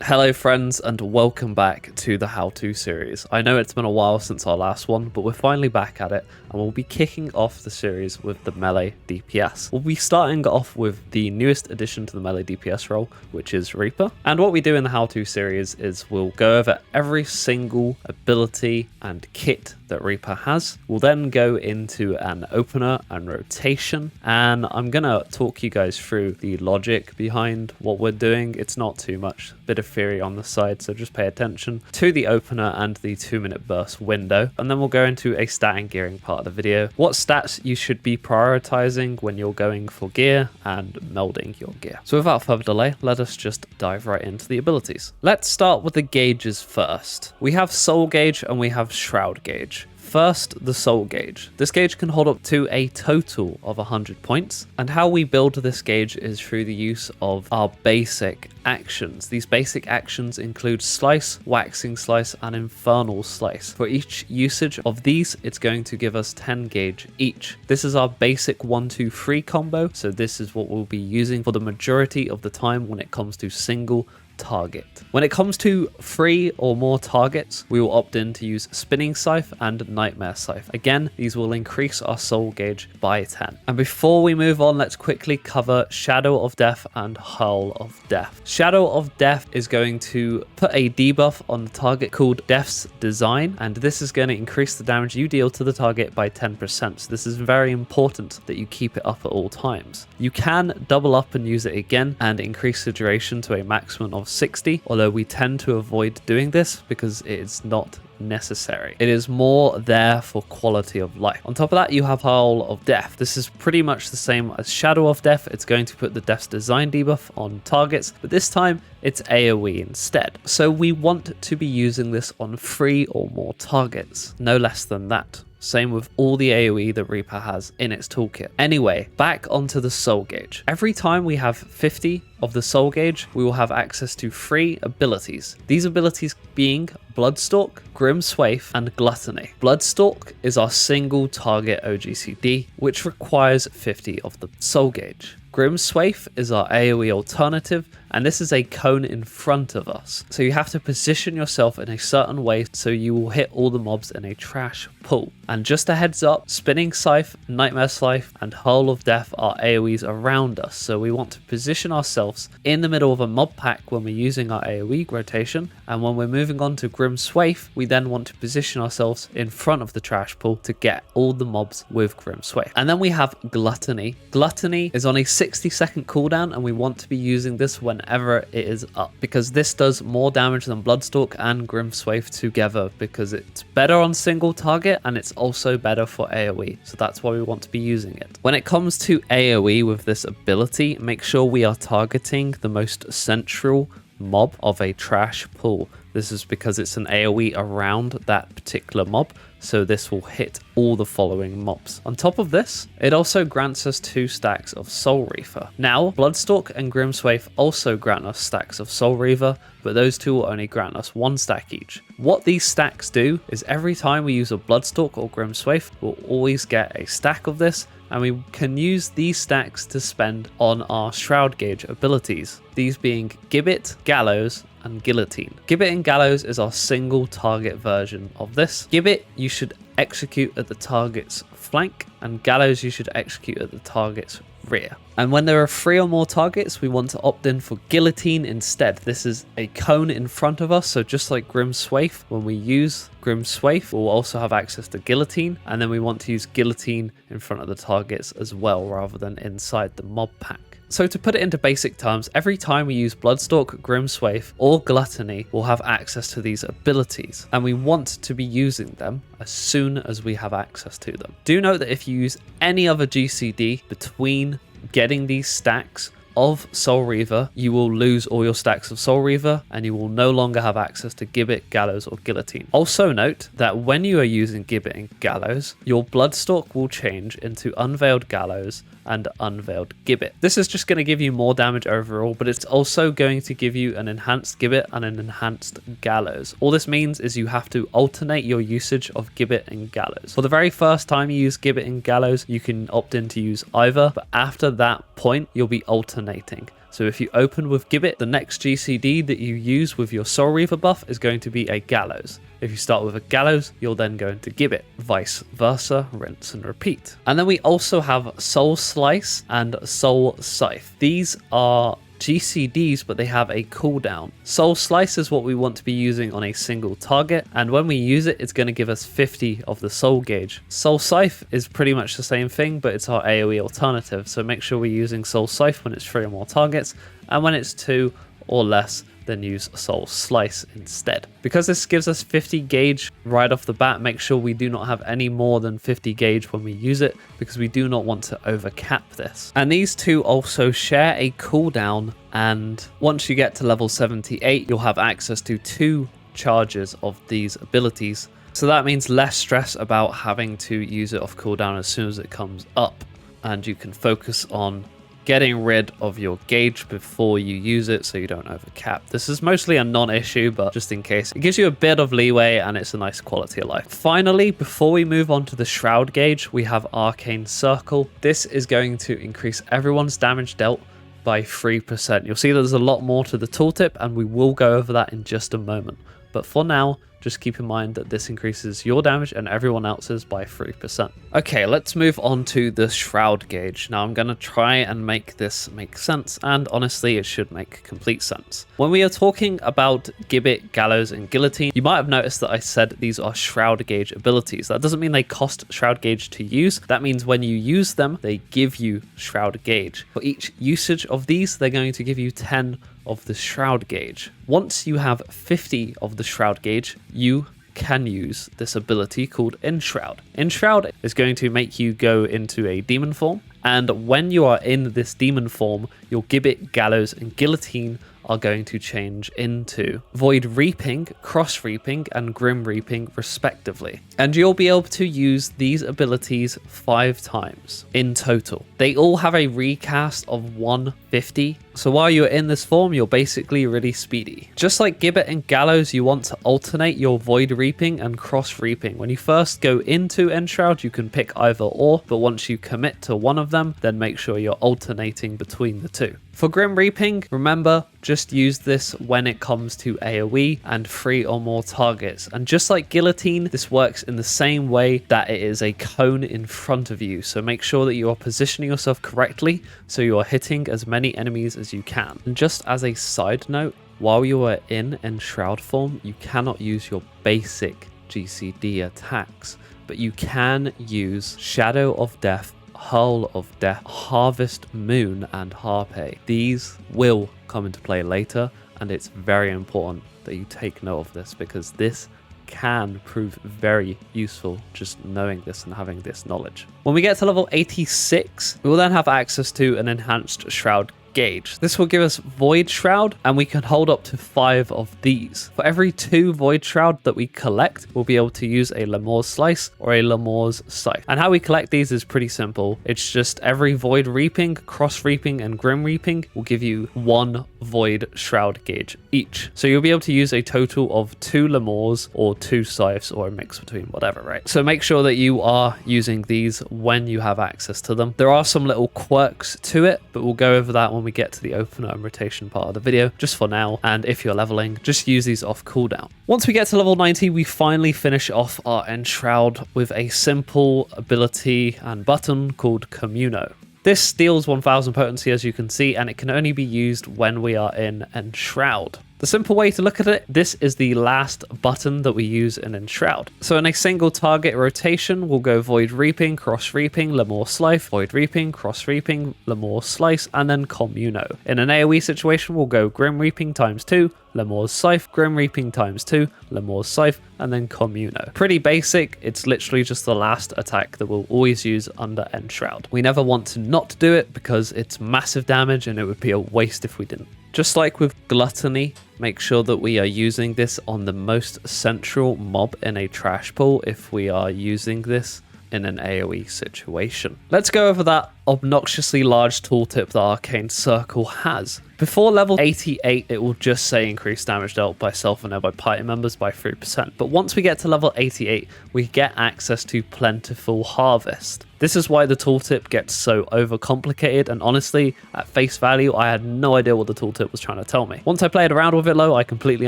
Hello friends and welcome back to the how-to series. I know it's been a while since our last one, but we're finally back at it and we'll be kicking off the series with the melee DPS. We'll be starting off with the newest addition to the melee DPS role, which is Reaper. And what we do in the how-to series is we'll go over every single ability and kit that Reaper has. We'll then go into an opener and rotation, and I'm gonna talk you guys through the logic behind what we're doing. It's not too much, bit of theory on the side, so just pay attention to the opener and the 2-minute burst window. And then we'll go into a stat and gearing part of the video, what stats you should be prioritizing when you're going for gear and melding your gear. So without further delay, let us just dive right into the abilities. Let's start with the gauges first. We have soul gauge and we have shroud gauge. First, the soul gauge. This gauge can hold up to a total of 100 points, and how we build this gauge is through the use of our basic actions. These basic actions include slice, waxing slice, and infernal slice. For each usage of these, it's going to give us 10 gauge each. This is our basic 1-2-3 combo, so this is what we'll be using for the majority of the time when it comes to single target. When it comes to 3 or more targets, we will opt in to use Spinning Scythe and Nightmare Scythe. Again, these will increase our soul gauge by 10. And before we move on, let's quickly cover Shadow of Death and Howl of Death. Shadow of Death is going to put a debuff on the target called Death's Design, and this is going to increase the damage you deal to the target by 10%. So this is very important that you keep it up at all times. You can double up and use it again and increase the duration to a maximum of 60, although we tend to avoid doing this because it is not necessary. It is more there for quality of life. On top of that, you have Howl of Death. This is pretty much the same as Shadow of Death. It's going to put the Death's Design debuff on targets, but this time it's AoE instead. So we want to be using this on 3 or more targets, no less than that. Same with all the AoE that Reaper has in its toolkit. Anyway, back onto the soul gauge. Every time we have 50 of the soul gauge, we will have access to 3 abilities. These abilities being Bloodstalk, Grim Swaith, and Gluttony. Bloodstalk is our single target OGCD, which requires 50 of the soul gauge. Grim Swaith is our AoE alternative, and this is a cone in front of us. So you have to position yourself in a certain way so you will hit all the mobs in a trash pool. And just a heads up, Spinning Scythe, Nightmare Scythe, and Howl of Death are AoEs around us. So we want to position ourselves in the middle of a mob pack when we're using our AoE rotation. And when we're moving on to Grim Swaith, we then want to position ourselves in front of the trash pool to get all the mobs with Grim Swaith. And then we have Gluttony. Gluttony is on a 60-second cooldown, and we want to be using this whenever it is up, because this does more damage than Bloodstalk and Grim Swaith together, because it's better on single target and it's also better for AoE. So that's why we want to be using it. When it comes to AoE with this ability, make sure we are targeting the most central mob of a trash pool. This is because it's an AoE around that particular mob, so this will hit all the following mobs. On top of this, it also grants us 2 stacks of Soul Reaver. Now, Bloodstalk and Grim Swaith also grant us stacks of Soul Reaver, but those 2 will only grant us 1 stack each. What these stacks do is every time we use a Bloodstalk or Grim Swaith, we'll always get a stack of this, and we can use these stacks to spend on our Shroud gauge abilities, these being Gibbet, Gallows, and Guillotine. Gibbet and Gallows is our single target version of this. Gibbet you should execute at the target's flank, and Gallows you should execute at the target's rear. And when there are 3 or more targets, we want to opt in for Guillotine instead. This is a cone in front of us, so just like Grim Swaith, when we use Grim Swaith, we'll also have access to Guillotine, and then we want to use Guillotine in front of the targets as well, rather than inside the mob pack. So to put it into basic terms, every time we use Bloodstalk, Grim Swaith, or Gluttony, we'll have access to these abilities, and we want to be using them as soon as we have access to them. Do note that if you use any other GCD between getting these stacks of Soul Reaver, you will lose all your stacks of Soul Reaver and you will no longer have access to Gibbet, Gallows, or Guillotine. Also note that when you are using Gibbet and Gallows, your Bloodstalk will change into Unveiled Gallows and Unveiled Gibbet. This is just going to give you more damage overall, but it's also going to give you an enhanced Gibbet and an enhanced Gallows. All this means is you have to alternate your usage of Gibbet and Gallows. For the very first time you use Gibbet and Gallows, you can opt in to use either, but after that point, you'll be alternating. So if you open with Gibbet, the next GCD that you use with your Soul Reaver buff is going to be a Gallows. If you start with a Gallows, you'll then go into Gibbet, vice versa, rinse and repeat. And then we also have Soul Slice and Soul Scythe. These are GCDs, but they have a cooldown. Soul Slice is what we want to be using on a single target, and when we use it, it's going to give us 50 of the soul gauge. Soul Scythe is pretty much the same thing, but it's our AoE alternative, so make sure we're using Soul Scythe when it's 3 or more targets, and when it's 2 or less, then use Soul Slice instead. Because this gives us 50 gauge right off the bat, make sure we do not have any more than 50 gauge when we use it, because we do not want to overcap this. And these two also share a cooldown, and once you get to level 78, you'll have access to 2 charges of these abilities. So that means less stress about having to use it off cooldown as soon as it comes up, and you can focus on getting rid of your gauge before you use it so you don't overcap. This is mostly a non-issue, but just in case, it gives you a bit of leeway and it's a nice quality of life. Finally, before we move on to the Shroud gauge, we have Arcane Circle. This is going to increase everyone's damage dealt by 3%. You'll see there's a lot more to the tooltip, and we will go over that in just a moment. But for now, just keep in mind that this increases your damage and everyone else's by 3%. Okay, let's move on to the Shroud gauge. Now I'm going to try and make this make sense, and honestly it should make complete sense. When we are talking about Gibbet, Gallows and Guillotine, you might have noticed that I said these are Shroud gauge abilities. That doesn't mean they cost Shroud gauge to use. That means when you use them, they give you Shroud gauge. For each usage of these, they're going to give you 10 of the Shroud gauge. Once you have 50 of the Shroud gauge, you can use this ability called Enshroud. Enshroud is going to make you go into a demon form, and when you are in this demon form, your Gibbet, Gallows and Guillotine are going to change into Void Reaping, Cross Reaping and Grim Reaping respectively. And you'll be able to use these abilities 5 times in total. They all have a recast of 150, so while you're in this form, you're basically really speedy. Just like Gibbet and Gallows, you want to alternate your Void Reaping and Cross Reaping. When you first go into Enshroud, you can pick either or, but once you commit to one of them, then make sure you're alternating between the two. For Grim Reaping, remember, just use this when it comes to AoE and 3 or more targets. And just like Guillotine, this works in the same way that it is a cone in front of you. So make sure that you are positioning yourself correctly so you are hitting as many enemies as you can. And just as a side note, while you are in Enshroud form, you cannot use your basic GCD attacks, but you can use Shadow of Death, Hurl of Death, Harvest Moon and Harpe. These will come into play later, and it's very important that you take note of this, because this can prove very useful just knowing this and having this knowledge. When we get to level 86, we will then have access to an enhanced Shroud gauge. This will give us Void Shroud, and we can hold up to 5 of these. For every 2 Void Shroud that we collect, we'll be able to use a Lemur's Slice or a Lemur's Scythe. And how we collect these is pretty simple. It's just every Void Reaping, Cross Reaping and Grim Reaping will give you 1 Void Shroud gauge each. So you'll be able to use a total of 2 Lemurs or 2 Scythes, or a mix between whatever, right? So make sure that you are using these when you have access to them. There are some little quirks to it, but we'll go over that when we get to the opener and rotation part of the video. Just for now, and if you're leveling, just use these off cooldown. Once we get to level 90, we finally finish off our Enshroud with a simple ability and button called Communo. This steals 1000 potency, as you can see, and it can only be used when we are in Enshroud. The simple way to look at it, this is the last button that we use in Enshroud. So in a single target rotation, we'll go Void Reaping, Cross Reaping, Lemur's Slice, Void Reaping, Cross Reaping, Lemur's Slice, and then Communo. In an AoE situation, we'll go Grim Reaping times 2, Lemur's Scythe, Grim Reaping times 2, Lemur's Scythe, and then Communo. Pretty basic, it's literally just the last attack that we'll always use under Enshroud. We never want to not do it because it's massive damage and it would be a waste if we didn't. Just like with Gluttony, make sure that we are using this on the most central mob in a trash pool if we are using this in an AoE situation. Let's go over that obnoxiously large tooltip that Arcane Circle has. Before level 88, it will just say increased damage dealt by self and by party members by 3%. But once we get to level 88, we get access to Plentiful Harvest. This is why the tooltip gets so overcomplicated, and honestly, at face value, I had no idea what the tooltip was trying to tell me. Once I played around with it though, I completely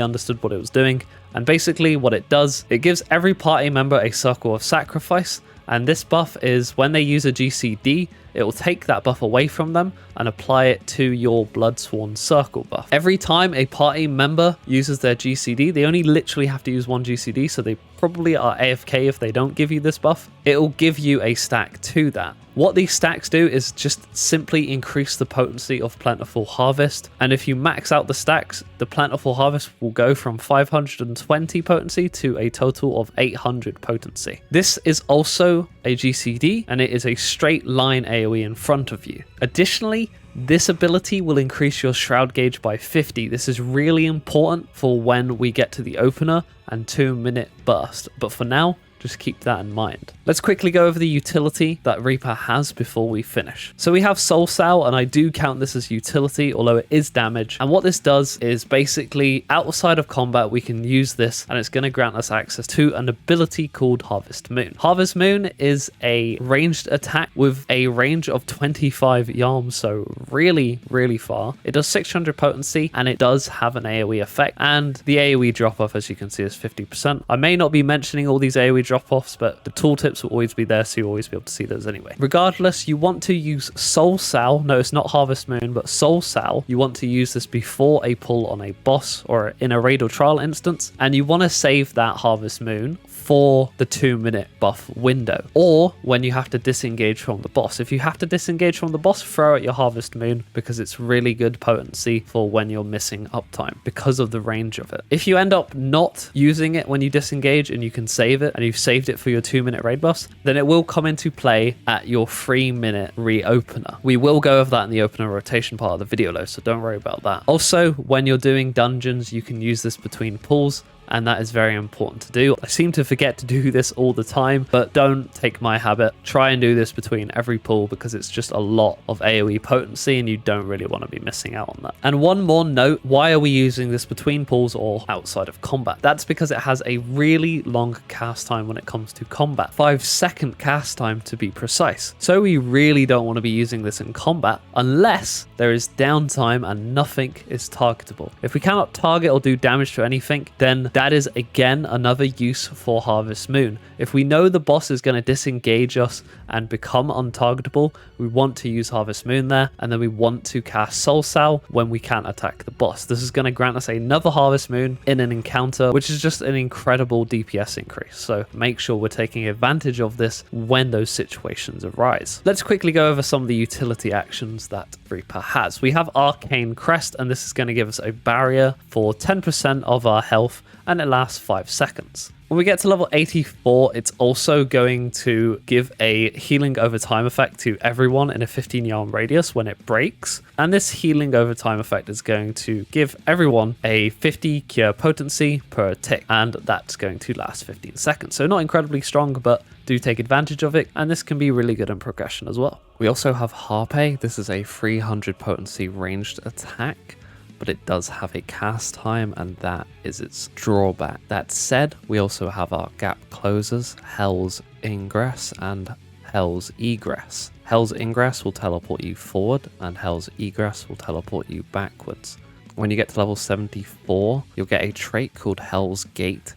understood what it was doing, and basically what it does, it gives every party member a circle of sacrifice, and this buff is when they use a GCD, it will take that buff away from them and apply it to your Bloodsworn circle buff. Every time a party member uses their GCD, they only literally have to use one GCD, so they probably are AFK if they don't give you this buff. It will give you a stack to that. What these stacks do is just simply increase the potency of Plentiful Harvest, and if you max out the stacks, the Plentiful Harvest will go from 520 potency to a total of 800 potency. This is also a GCD, and it is a straight line AoE in front of you. Additionally, this ability will increase your Shroud gauge by 50. This is really important for when we get to the opener and 2-minute burst, but for now, just keep that in mind. Let's quickly go over the utility that Reaper has before we finish. So we have Soul Sal, and I do count this as utility, although it is damage. And what this does is basically outside of combat, we can use this and it's going to grant us access to an ability called Harvest Moon. Harvest Moon is a ranged attack with a range of 25 yards, so really, really far. It does 600 potency and it does have an AoE effect. And the AoE drop off, as you can see, is 50%. I may not be mentioning all these AoE drop-offs, but the tooltips will always be there, so you'll always be able to see those anyway. Regardless, you want to use Soul Sal. No, it's not Harvest Moon, but Soul Sal. You want to use this before a pull on a boss or in a raid or trial instance, and you want to save that Harvest Moon for the 2-minute buff window, or when you have to disengage from the boss. If you have to disengage from the boss, throw out your Harvest Moon because it's really good potency for when you're missing uptime because of the range of it. If you end up not using it when you disengage and you can save it and you've saved it for your 2-minute raid buffs, then it will come into play at your 3-minute reopener. We will go over that in the opener rotation part of the video though, so don't worry about that. Also, when you're doing dungeons, you can use this between pulls, and that is very important to do. I seem to forget to do this all the time, but don't take my habit. Try and do this between every pull because it's just a lot of AoE potency and you don't really want to be missing out on that. And one more note, why are we using this between pulls or outside of combat? That's because it has a really long cast time when it comes to combat. 5-second cast time to be precise. So we really don't want to be using this in combat unless there is downtime and nothing is targetable. If we cannot target or do damage to anything, then that is again another use for Harvest Moon. If we know the boss is going to disengage us and become untargetable, we want to use Harvest Moon there, and then we want to cast Soul Sal when we can't attack the boss. This is going to grant us another Harvest Moon in an encounter, which is just an incredible DPS increase. So make sure we're taking advantage of this when those situations arise. Let's quickly go over some of the utility actions that Reaper has. We have Arcane Crest, and this is going to give us a barrier for 10% of our health, and it lasts 5 seconds. When we get to level 84, it's also going to give a healing over time effect to everyone in a 15-yard radius when it breaks. And this healing over time effect is going to give everyone a 50 cure potency per tick, and that's going to last 15 seconds. So not incredibly strong, but do take advantage of it, and this can be really good in progression as well. We also have Harpe. This is a 300 potency ranged attack, but it does have a cast time, and that is its drawback. That said, we also have our gap closers, Hell's Ingress and Hell's Egress. Hell's Ingress will teleport you forward, and Hell's Egress will teleport you backwards. When you get to level 74, you'll get a trait called Hell's Gate,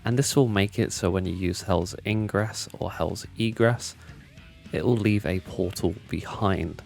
and this will make it so when you use Hell's Ingress or Hell's Egress, it will leave a portal behind.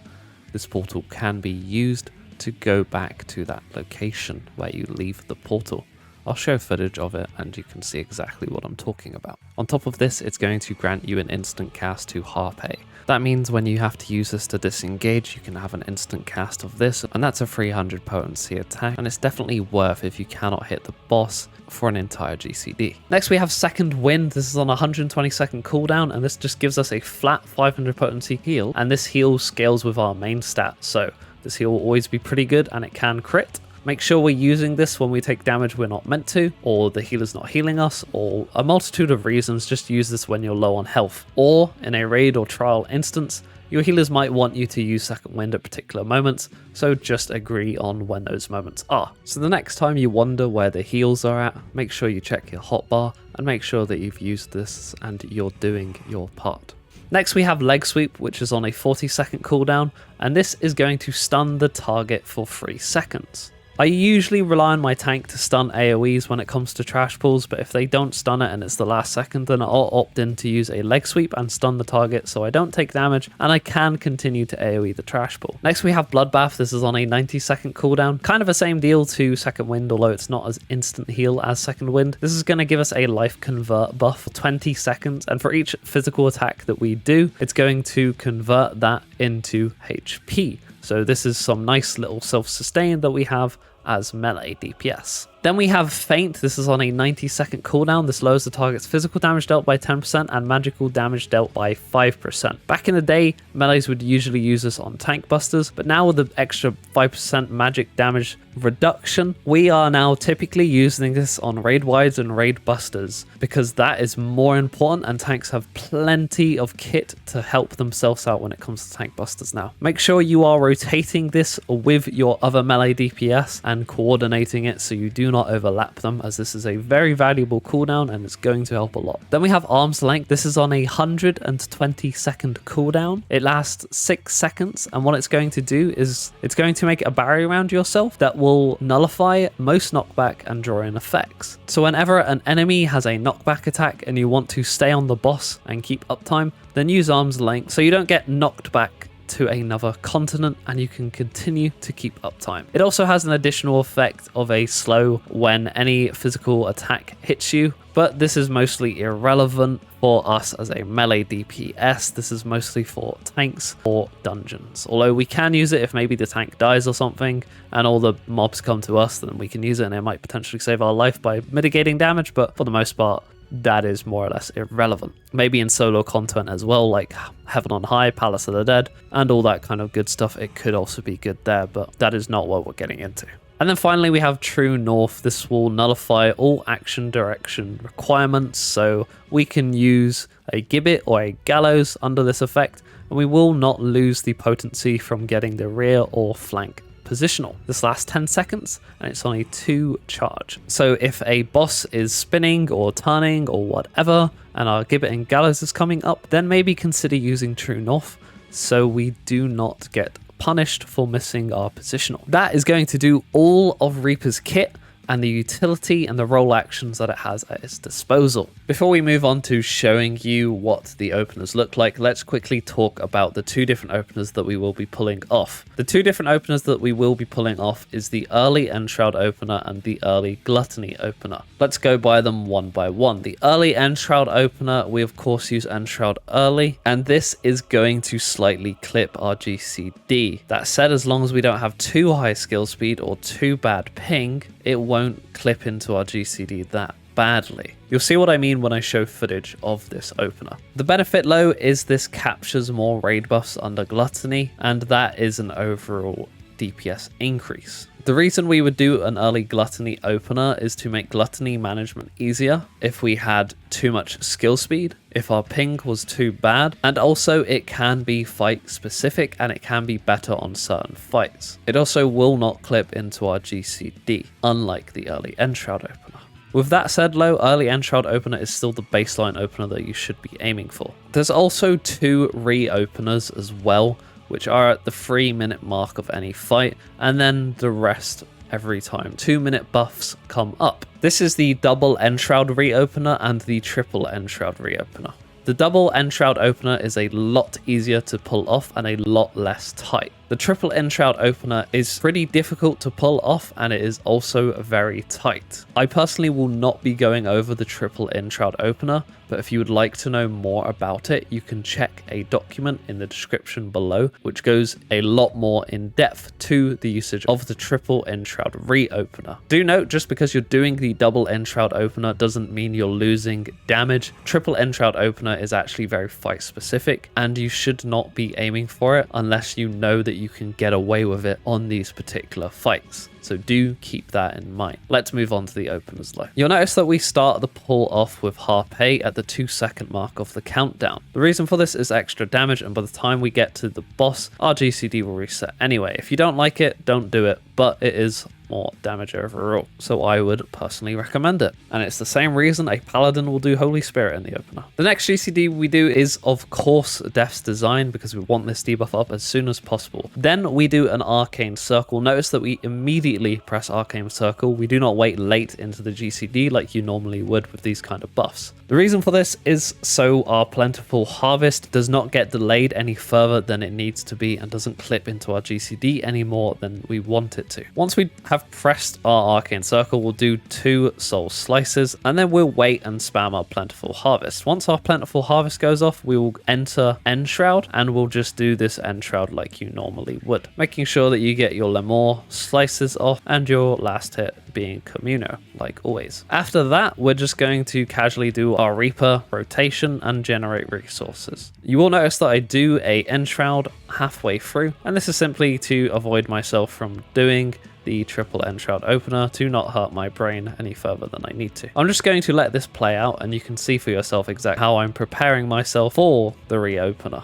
This portal can be used to go back to that location where you leave the portal. I'll show footage of it and you can see exactly what I'm talking about. On top of this, it's going to grant you an instant cast to Harpe. That means when you have to use this to disengage, you can have an instant cast of this, and that's a 300 potency attack, and it's definitely worth if you cannot hit the boss for an entire GCD. Next we have Second Wind. This is on a 120-second cooldown, and this just gives us a flat 500 potency heal, and this heal scales with our main stat, so this heal will always be pretty good, and it can crit. Make sure we're using this when we take damage we're not meant to, or the healer's not healing us, or a multitude of reasons. Just use this when you're low on health. Or in a raid or trial instance, your healers might want you to use Second Wind at particular moments, so just agree on when those moments are. So the next time you wonder where the heals are at, make sure you check your hotbar and make sure that you've used this and you're doing your part. Next we have leg sweep, which is on a 40-second cooldown, and this is going to stun the target for 3 seconds. I usually rely on my tank to stun AoEs when it comes to trash pulls, but if they don't stun it and it's the last second, then I'll opt in to use a leg sweep and stun the target so I don't take damage and I can continue to AoE the trash pull. Next we have Bloodbath. This is on a 90-second cooldown. Kind of the same deal to Second Wind, although it's not as instant heal as Second Wind. This is going to give us a life convert buff for 20 seconds, and for each physical attack that we do, it's going to convert that into HP. So this is some nice little self-sustain that we have as melee DPS. Then we have Feint. This is on a 90-second cooldown. This lowers the target's physical damage dealt by 10% and magical damage dealt by 5%. Back in the day, melees would usually use this on tank busters, but now with the extra 5% magic damage reduction, we are now typically using this on raid wides and raid busters because that is more important, and tanks have plenty of kit to help themselves out when it comes to tank busters now. Make sure you are rotating this with your other melee DPS and coordinating it so you do not overlap them, as this is a very valuable cooldown and it's going to help a lot. Then we have Arm's Length. This is on a 120-second cooldown. It lasts 6 seconds, and what it's going to do is it's going to make a barrier around yourself that will nullify most knockback and draw in effects. So whenever an enemy has a knockback attack and you want to stay on the boss and keep uptime, then use Arm's Length so you don't get knocked back to another continent and you can continue to keep uptime. It also has an additional effect of a slow when any physical attack hits you, but this is mostly irrelevant for us as a melee DPS. This is mostly for tanks or dungeons, although we can use it if maybe the tank dies or something and all the mobs come to us, then we can use it and it might potentially save our life by mitigating damage, but for the most part that is more or less irrelevant. Maybe in solo content as well, like Heaven on High, Palace of the Dead, and all that kind of good stuff, it could also be good there, but that is not what we're getting into. And then finally we have True North. This will nullify all action direction requirements, so we can use a Gibbet or a Gallows under this effect, and we will not lose the potency from getting the rear or flank positional. This lasts 10 seconds and it's on a 2 charge. So if a boss is spinning or turning or whatever and our Gibbet and Gallows is coming up, then maybe consider using True North so we do not get punished for missing our positional. That is going to do all of Reaper's kit and the utility and the role actions that it has at its disposal. Before we move on to showing you what the openers look like, let's quickly talk about the 2 different openers that we will be pulling off. The 2 different openers that we will be pulling off is the early Enshroud opener and the early Gluttony opener. Let's go by them one by one. The early Enshroud opener, we of course use Enshroud early, and this is going to slightly clip our GCD. That said, as long as we don't have too high skill speed or too bad ping, it won't clip into our GCD that badly. You'll see what I mean when I show footage of this opener. The benefit though is this captures more raid buffs under Gluttony, and that is an overall DPS increase. The reason we would do an early Gluttony opener is to make Gluttony management easier if we had too much skill speed, if our ping was too bad, and also it can be fight specific and it can be better on certain fights. It also will not clip into our GCD, unlike the early Enshroud opener. With that said though, early Enshroud opener is still the baseline opener that you should be aiming for. There's also 2 re-openers as well, which are at the 3-minute mark of any fight, and then the rest every time 2-minute buffs come up. This is the double Enshroud reopener and the triple Enshroud reopener. The double Enshroud opener is a lot easier to pull off and a lot less tight. The triple Enshroud opener is pretty difficult to pull off and it is also very tight. I personally will not be going over the triple Enshroud opener, but if you would like to know more about it, you can check a document in the description below, which goes a lot more in depth to the usage of the triple Enshroud reopener. Do note, just because you're doing the double Enshroud opener doesn't mean you're losing damage. Triple Enshroud opener is actually very fight specific, and you should not be aiming for it unless you know that you can get away with it on these particular fights. So do keep that in mind. Let's move on to the openers though. You'll notice that we start the pull off with Harpé at the 2-second mark of the countdown. The reason for this is extra damage, and by the time we get to the boss, our GCD will reset anyway. If you don't like it, don't do it, but it is more damage overall. So I would personally recommend it. And it's the same reason a paladin will do Holy Spirit in the opener. The next GCD we do is of course Death's Design, because we want this debuff up as soon as possible. Then we do an Arcane Circle. Notice that we immediately press Arcane Circle. We do not wait late into the GCD like you normally would with these kind of buffs. The reason for this is so our Plentiful Harvest does not get delayed any further than it needs to be and doesn't clip into our GCD any more than we want it to. Once we have pressed our Arcane Circle, we'll do 2 Soul Slices, and then we'll wait and spam our Plentiful Harvest. Once our Plentiful Harvest goes off, we will enter Enshroud, and we'll just do this Enshroud like you normally would, making sure that you get your Lemore Slices off and your last hit being Communo, like always. After that, we're just going to casually do our Reaper rotation and generate resources. You will notice that I do a Enshroud halfway through, and this is simply to avoid myself from doing the triple Enshroud opener to not hurt my brain any further than I need to. I'm just going to let this play out, and you can see for yourself exactly how I'm preparing myself for the reopener.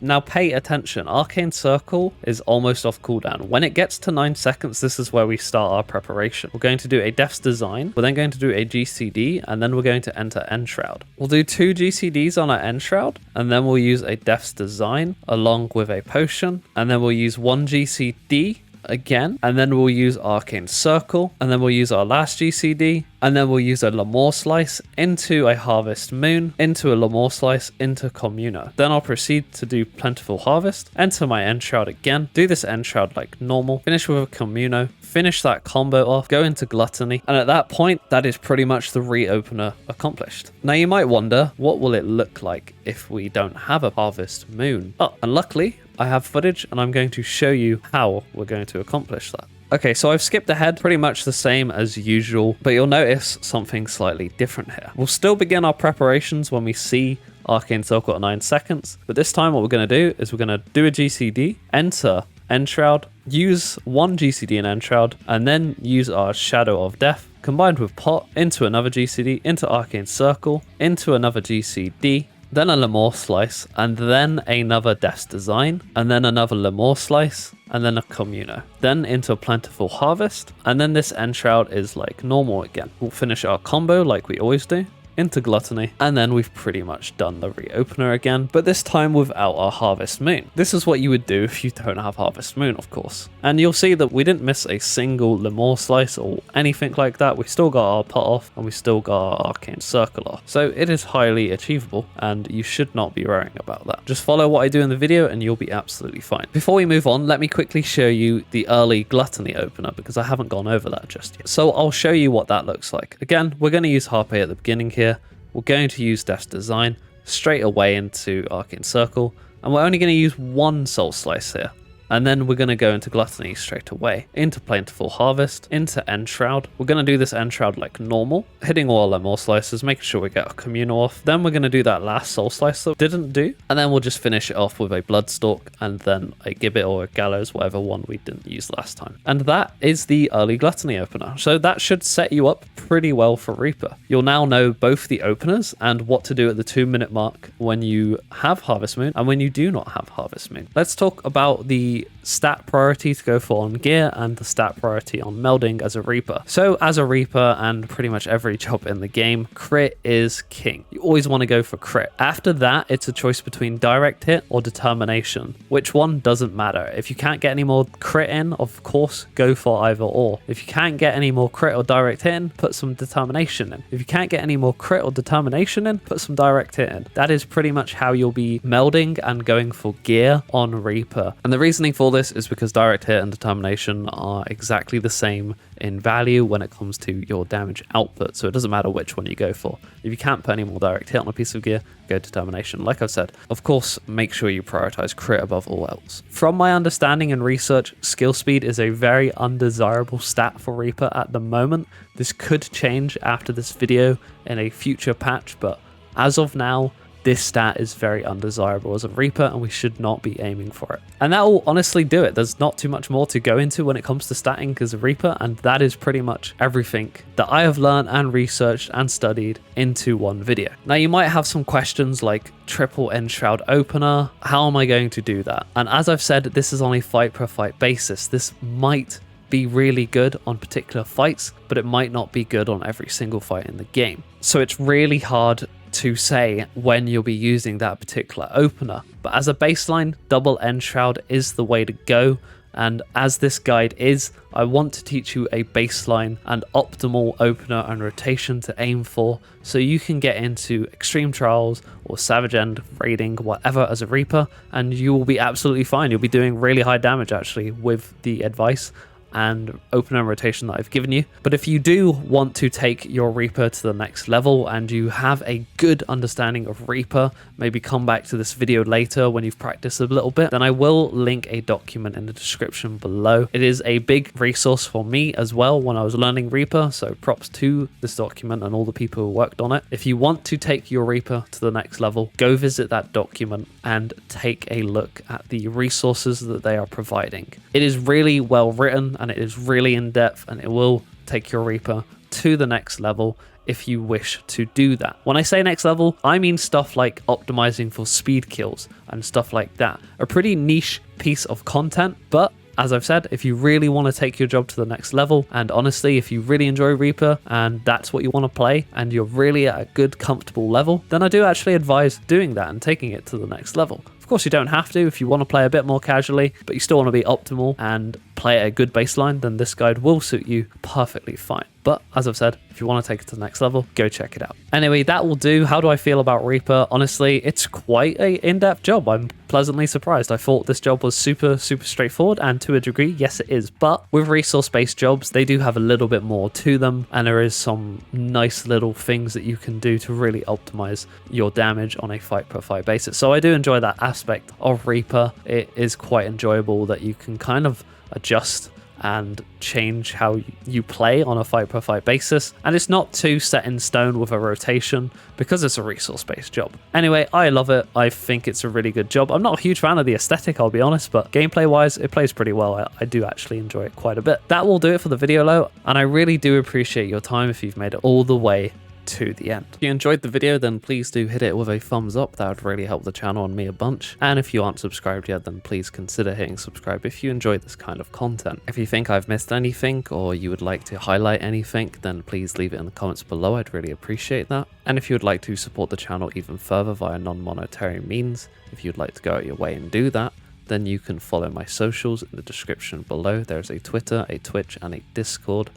Now pay attention, Arcane Circle is almost off cooldown. When it gets to 9 seconds, this is where we start our preparation. We're going to do a Death's Design, we're then going to do a GCD, and then we're going to enter Enshroud. We'll do 2 GCDs on our Enshroud, and then we'll use a Death's Design along with a potion, and then we'll use 1 GCD again, and then we'll use Arcane Circle, and then we'll use our last GCD, and then we'll use a Lemore Slice into a Harvest Moon, into a Lemore Slice, into Communo. Then I'll proceed to do Plentiful Harvest, enter my Enshroud again, do this Enshroud like normal, finish with a Communo, finish that combo off, go into Gluttony, and at that point, that is pretty much the reopener accomplished. Now you might wonder, what will it look like if we don't have a Harvest Moon? Oh, and luckily, I have footage, and I'm going to show you how we're going to accomplish that. Okay, so I've skipped ahead, pretty much the same as usual, but you'll notice something slightly different here. We'll still begin our preparations when we see Arcane Circle at 9 seconds, but this time what we're going to do is we're going to do a GCD, enter Enshroud, use 1 GCD in Enshroud, and then use our Shadow of Death, combined with Pot, into another GCD, into Arcane Circle, into another GCD, then a Lemore Slice, and then another Death's Design, and then another Lemore Slice, and then a Communo. Then into a Plentiful Harvest, and then this Enshroud is like normal again. We'll finish our combo like we always do, into Gluttony, and then we've pretty much done the reopener again, but this time without our Harvest Moon. This is what you would do if you don't have Harvest Moon, of course. And you'll see that we didn't miss a single Lemore Slice or anything like that. We still got our pot off, and we still got our Arcane Circle off. So it is highly achievable, and you should not be worrying about that. Just follow what I do in the video, and you'll be absolutely fine. Before we move on, let me quickly show you the early Gluttony opener, because I haven't gone over that just yet. So I'll show you what that looks like. Again, we're going to use Harpe at the beginning here. We're going to use Death's Design straight away into Arcane Circle, and we're only going to use 1 Soul Slice here. And then we're going to go into Gluttony straight away, into Plentiful Harvest, into Enshroud. We're going to do this Enshroud like normal, hitting all our Lemore Slices, making sure we get a Communal off. Then we're going to do that last Soul Slice that we didn't do, and then we'll just finish it off with a Bloodstalk, and then a Gibbet or a Gallows, whatever one we didn't use last time. And that is the early Gluttony opener. So that should set you up pretty well for Reaper. You'll now know both the openers and what to do at the 2-minute mark when you have Harvest Moon and when you do not have Harvest Moon. Let's talk about the stat priority to go for on gear and the stat priority on melding as a Reaper. So as a Reaper and pretty much every job in the game, crit is king. You always want to go for crit. After that, it's a choice between direct hit or determination. Which one doesn't matter. If you can't get any more crit in, of course, go for either or. If you can't get any more crit or direct hit in, put some determination in. If you can't get any more crit or determination in, put some direct hit in. That is pretty much how you'll be melding and going for gear on Reaper. And the reasoning for this is because direct hit and determination are exactly the same in value when it comes to your damage output, so it doesn't matter which one you go for. If you can't put any more direct hit on a piece of gear, go determination. Like I've said, of course, make sure you prioritize crit above all else. From my understanding and research, skill speed is a very undesirable stat for Reaper at the moment. This could change after this video in a future patch, but as of now, this stat is very undesirable as a Reaper and we should not be aiming for it. And that will honestly do it. There's not too much more to go into when it comes to statting as a Reaper, and that is pretty much everything that I have learned and researched and studied into one video. Now you might have some questions like triple Enshroud opener, how am I going to do that? And as I've said, this is on a fight per fight basis. This might be really good on particular fights, but it might not be good on every single fight in the game. So it's really hard to say when you'll be using that particular opener. But as a baseline, double Enshroud is the way to go. And as this guide is, I want to teach you a baseline and optimal opener and rotation to aim for, so you can get into Extreme Trials or Savage End, Raiding, whatever as a Reaper, and you will be absolutely fine. You'll be doing really high damage actually with the advice and opener and rotation that I've given you. But if you do want to take your Reaper to the next level and you have a good understanding of Reaper, maybe come back to this video later when you've practiced a little bit, then I will link a document in the description below. It is a big resource for me as well when I was learning Reaper, so props to this document and all the people who worked on it. If you want to take your Reaper to the next level, go visit that document and take a look at the resources that they are providing. It is really well written and it is really in depth, and it will take your Reaper to the next level if you wish to do that. When I say next level, I mean stuff like optimizing for speed kills and stuff like that. A pretty niche piece of content, but as I've said, if you really want to take your job to the next level, and honestly, if you really enjoy Reaper and that's what you want to play and you're really at a good, comfortable level, then I do actually advise doing that and taking it to the next level. Of course, you don't have to if you want to play a bit more casually, but you still want to be optimal and play at a good baseline, then this guide will suit you perfectly fine. But as I've said, if you want to take it to the next level, go check it out. Anyway, that will do. How do I feel about Reaper? Honestly, it's quite a in-depth job. I'm pleasantly surprised. I thought this job was super straightforward, and to a degree, yes it is. But with resource-based jobs, they do have a little bit more to them, and there is some nice little things that you can do to really optimize your damage on a fight per fight basis. So I do enjoy that aspect of Reaper. It is quite enjoyable that you can kind of adjust and change how you play on a fight per fight basis, and it's not too set in stone with a rotation because it's a resource based job. Anyway, I love it. I think it's a really good job. I'm not a huge fan of the aesthetic, I'll be honest, but gameplay wise it plays pretty well. I do actually enjoy it quite a bit. That will do it for the video though, and I really do appreciate your time if you've made it all the way to the end. If you enjoyed the video, then please do hit it with a thumbs up. That would really help the channel and me a bunch. And if you aren't subscribed yet, then please consider hitting subscribe if you enjoy this kind of content. If you think I've missed anything or you would like to highlight anything, then please leave it in the comments below. I'd really appreciate that. And if you would like to support the channel even further via non-monetary means, if you'd like to go out your way and do that, then you can follow my socials in the description below. There's a Twitter, a Twitch, and a Discord.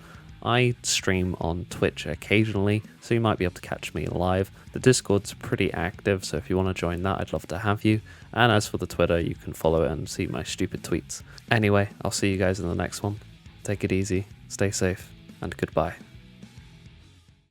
I stream on Twitch occasionally, so you might be able to catch me live. The Discord's pretty active, so if you want to join that, I'd love to have you. And as for the Twitter, you can follow it and see my stupid tweets. Anyway, I'll see you guys in the next one. Take it easy, stay safe, and goodbye.